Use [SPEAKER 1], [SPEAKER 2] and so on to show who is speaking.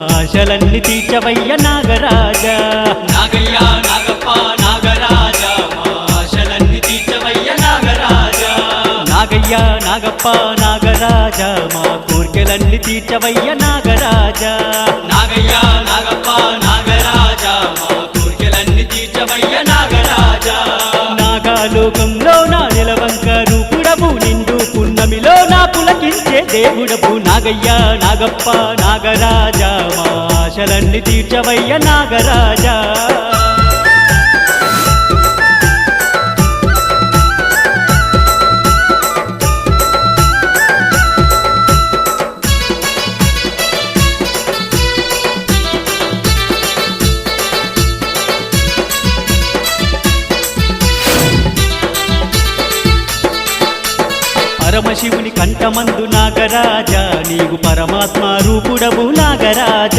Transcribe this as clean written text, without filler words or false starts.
[SPEAKER 1] ఆశలన్నీ తీర్చవయ్య నాగరాజా
[SPEAKER 2] నాగయ్య నాగప్ప నాగరాజా మా ఆశలన్నీ తీర్చవయ్య నాగరాజా
[SPEAKER 1] నాగయ్య నాగప్ప నాగరాజా మా కోర్కెలన్నీ తీర్చవయ్య నాగరాజా
[SPEAKER 2] నాగయ్య నాగప్ప నాగరాజా మా కోర్కెలన్నీ తీర్చవయ్య నాగరాజా
[SPEAKER 1] నాగాలోకంలో నా నిలవంక రూపుడవు నిండు పున్నమిలో నా పులకించే దేవుడవు నాగయ్య నాగప్ప నాగరాజా మా ఆశలన్నీ తీర్చవయ్య నాగరాజా పరమశివుని కంఠమందు నాగరాజా నీవు పరమాత్మ రూపుడవు నాగరాజా